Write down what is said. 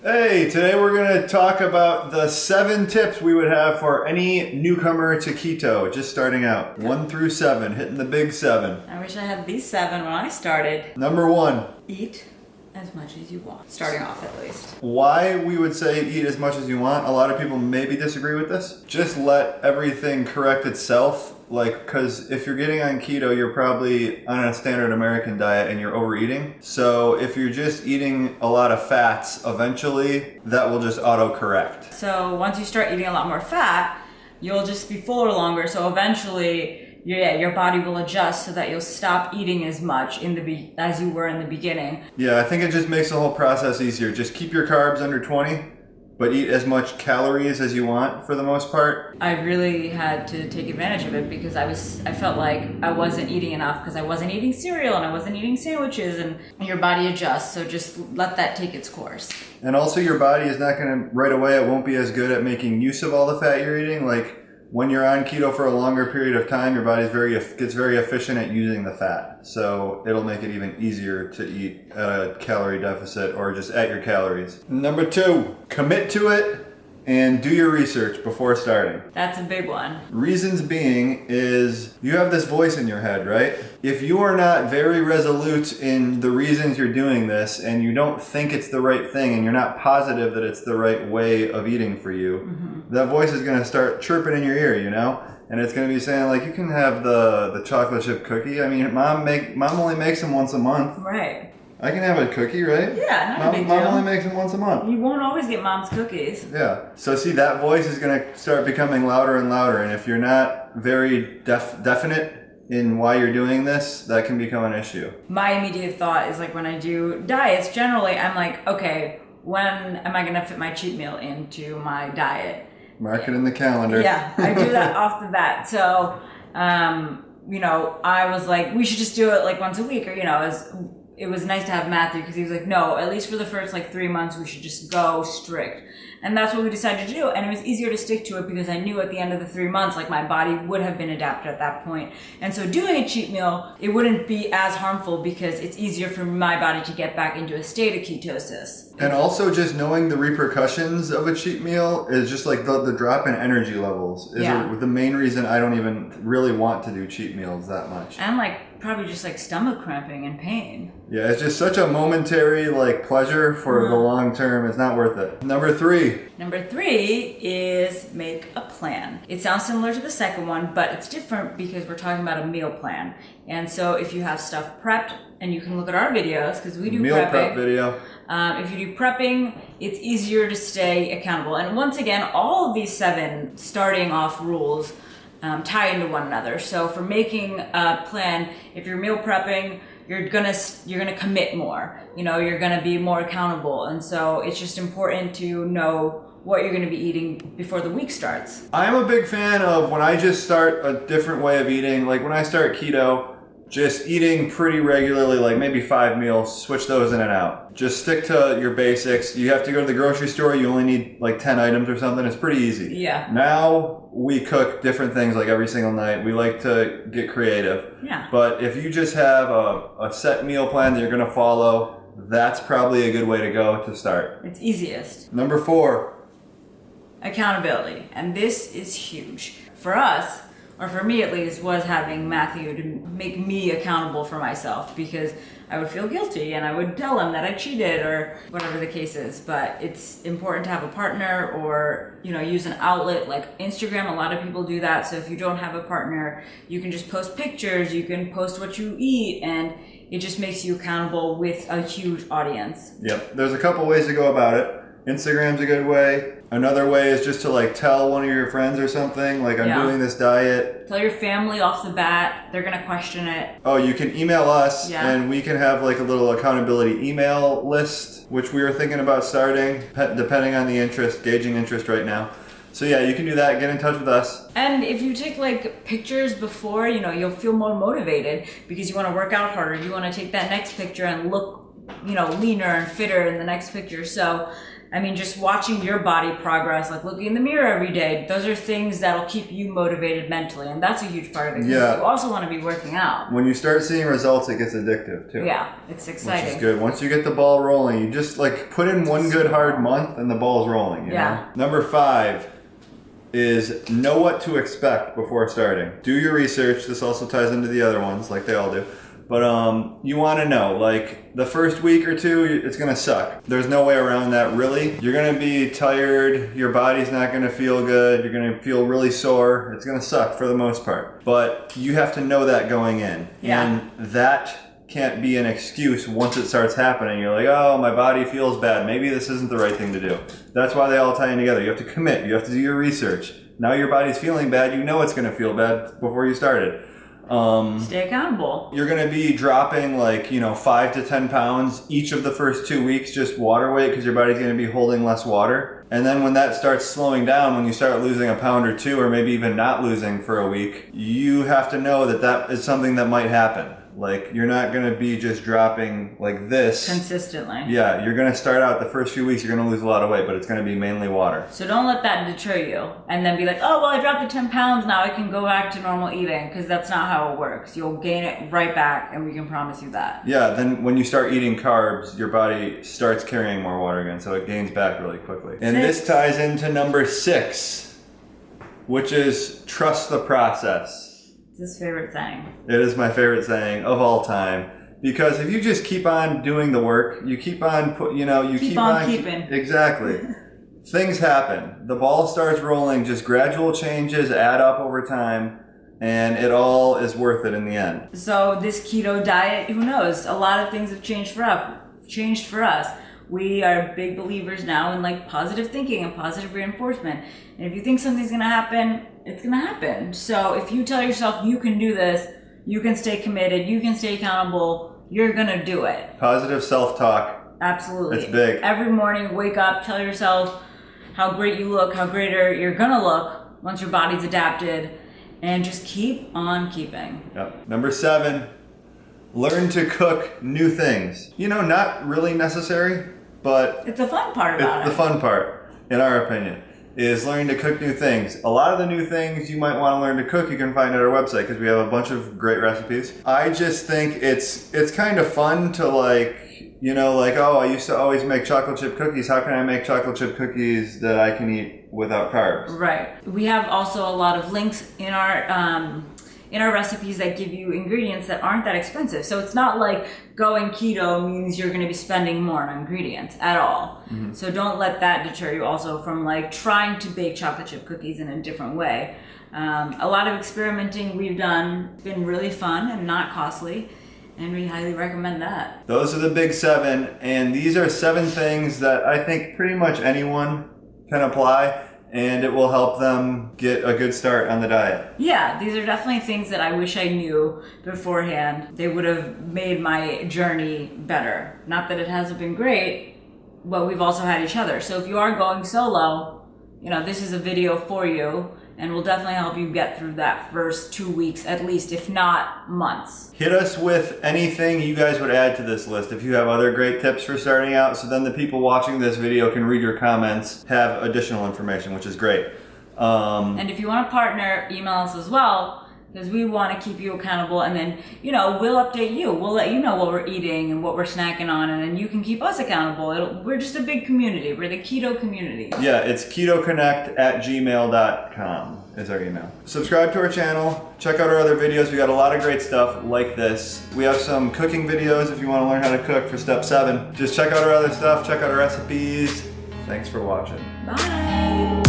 Hey, today we're going to talk about the 7 tips we would have for any newcomer to keto, just starting out. 1 through 7, hitting the big 7. I wish I had these 7 when I started. Number 1. Eat as much as you want. Starting off at least. Why we would say eat as much as you want, a lot of people maybe disagree with this. Just let everything correct itself. Because if you're getting on keto, you're probably on a standard American diet and you're overeating. So if you're just eating a lot of fats, eventually that will just auto-correct. So once you start eating a lot more fat, you'll just be fuller longer. So eventually, your body will adjust so that you'll stop eating as much as you were in the beginning. Yeah, I think it just makes the whole process easier. Just keep your carbs under 20. But eat as much calories as you want for the most part. I really had to take advantage of it because I felt like I wasn't eating enough because I wasn't eating cereal and I wasn't eating sandwiches, and your body adjusts. So just let that take its course. And also your body is not going to, right away, it won't be as good at making use of all the fat you're eating. Like when you're on keto for a longer period of time, your body gets very efficient at using the fat. So it'll make it even easier to eat at a calorie deficit or just at your calories. Number 2, commit to it and do your research before starting. That's a big one. Reasons being is you have this voice in your head, right? If you are not very resolute in the reasons you're doing this and you don't think it's the right thing and you're not positive that it's the right way of eating for you, that voice is going to start chirping in your ear, you know? And it's going to be saying, like, you can have the chocolate chip cookie. I mean, mom only makes them once a month. Right. I can have a cookie, right? Yeah, not a big deal. Mom only makes them once a month. You won't always get mom's cookies. Yeah. So see, that voice is going to start becoming louder and louder. And if you're not very definite in why you're doing this, that can become an issue. My immediate thought is like when I do diets, generally I'm like, okay, when am I going to fit my cheat meal into my diet? Mark it in the calendar. Yeah, I do that off the bat. So, I was like, we should just do it like once a week, or, it was nice to have Matthew because he was like, no, at least for the first 3 months, we should just go strict. And that's what we decided to do. And it was easier to stick to it because I knew at the end of the 3 months, my body would have been adapted at that point. And so doing a cheat meal, it wouldn't be as harmful because it's easier for my body to get back into a state of ketosis. And also just knowing the repercussions of a cheat meal is just like the drop in energy levels is the main reason I don't even really want to do cheat meals that much. And probably just stomach cramping and pain. Yeah, it's just such a momentary pleasure for the long term. It's not worth it. Number 3. Number 3 is make a plan. It sounds similar to the second one, but it's different because we're talking about a meal plan. And so if you have stuff prepped, and you can look at our videos because we do meal prepping. Prep video. If you do prepping, it's easier to stay accountable. And once again, all of these 7 starting off rules tie into one another. So for making a plan, if you're meal prepping, you're gonna commit more. You're gonna be more accountable, and so it's just important to know what you're gonna be eating before the week starts. I'm a big fan of when I just start a different way of eating. Like when I start keto, just eating pretty regularly, maybe 5 meals, switch those in and out. Just stick to your basics. You have to go to the grocery store, you only need 10 items or something. It's pretty easy. Yeah. Now we cook different things every single night. We like to get creative. Yeah. But if you just have a set meal plan that you're going to follow, that's probably a good way to go to start. It's easiest. Number 4. Accountability. And this is huge. For us, or for me at least, was having Matthew to make me accountable for myself, because I would feel guilty and I would tell him that I cheated or whatever the case is. But it's important to have a partner or, use an outlet like Instagram. A lot of people do that. So if you don't have a partner, you can just post pictures, you can post what you eat, and it just makes you accountable with a huge audience. Yep. There's a couple ways to go about it. Instagram's a good way. Another way is just to tell one of your friends or something, I'm doing this diet. Tell your family off the bat. They're going to question it. Oh, you can email us and we can have a little accountability email list, which we are thinking about starting, depending on the interest, gauging interest right now. So yeah, you can do that. Get in touch with us. And if you take pictures before, you'll feel more motivated because you want to work out harder. You want to take that next picture and look, leaner and fitter in the next picture. So I mean, just watching your body progress, like looking in the mirror every day, those are things that'll keep you motivated mentally. And that's a huge part of it. Yeah. You also want to be working out. When you start seeing results, it gets addictive too. Yeah, it's exciting. Which is good. Once you get the ball rolling, you just like put in one good hard month and the ball's rolling. You know? Number 5 is know what to expect before starting. Do your research. This also ties into the other ones like they all do. But you want to know, like, the first week or two, it's going to suck. There's no way around that, really. You're going to be tired. Your body's not going to feel good. You're going to feel really sore. It's going to suck for the most part. But you have to know that going in. Yeah. And that can't be an excuse once it starts happening. You're like, oh, my body feels bad. Maybe this isn't the right thing to do. That's why they all tie in together. You have to commit. You have to do your research. Now your body's feeling bad. You know it's going to feel bad before you started. Stay accountable. You're going to be dropping 5 to 10 pounds each of the first 2 weeks, just water weight, because your body's going to be holding less water. And then when that starts slowing down, when you start losing a pound or two, or maybe even not losing for a week, you have to know that that is something that might happen. Like, you're not going to be just dropping like this consistently. Yeah, you're going to start out the first few weeks, you're going to lose a lot of weight, but it's going to be mainly water. So don't let that deter you and then be like, oh, well, I dropped the 10 pounds, now I can go back to normal eating, because that's not how it works. You'll gain it right back, and we can promise you that. Yeah, then when you start eating carbs, your body starts carrying more water again, so it gains back really quickly. And this ties into number 6, which is trust the process. It's his favorite saying. It is my favorite saying of all time, because if you just keep on doing the work, you keep on keep on keeping. Exactly. Things happen. The ball starts rolling. Just gradual changes add up over time, and it all is worth it in the end. So this keto diet, who knows? A lot of things have changed for us. We are big believers now in positive thinking and positive reinforcement. And if you think something's gonna happen, it's gonna happen. So if you tell yourself you can do this, you can stay committed, you can stay accountable, you're gonna do it. Positive self-talk. Absolutely. It's big. Every morning, wake up, tell yourself how great you look, how greater you're gonna look once your body's adapted, and just keep on keeping. Yep. Number 7, learn to cook new things. Not really necessary, but it's the fun part about it. The fun part, in our opinion, is learning to cook new things. A lot of the new things you might want to learn to cook, you can find at our website, because we have a bunch of great recipes. I just think it's kind of fun to oh, I used to always make chocolate chip cookies. How can I make chocolate chip cookies that I can eat without carbs? Right. We have also a lot of links in our recipes that give you ingredients that aren't that expensive. So it's not like going keto means you're going to be spending more on ingredients at all. Mm-hmm. So don't let that deter you also from trying to bake chocolate chip cookies in a different way. A lot of experimenting we've done has been really fun and not costly, and we highly recommend that. Those are the big 7, and these are 7 things that I think pretty much anyone can apply, and it will help them get a good start on the diet. Yeah, these are definitely things that I wish I knew beforehand. They would have made my journey better. Not that it hasn't been great, but we've also had each other. So if you are going solo, this is a video for you, and will definitely help you get through that first 2 weeks at least, if not months. Hit us with anything you guys would add to this list. If you have other great tips for starting out, so then the people watching this video can read your comments, have additional information, which is great. And if you want to partner, email us as well, because we want to keep you accountable, and then we'll update you. We'll let you know what we're eating and what we're snacking on, and then you can keep us accountable. We're just a big community. We're the keto community. Yeah, it's ketoconnect@gmail.com is our email. Subscribe to our channel. Check out our other videos. We got a lot of great stuff like this. We have some cooking videos if you want to learn how to cook for step 7. Just check out our other stuff. Check out our recipes. Thanks for watching. Bye.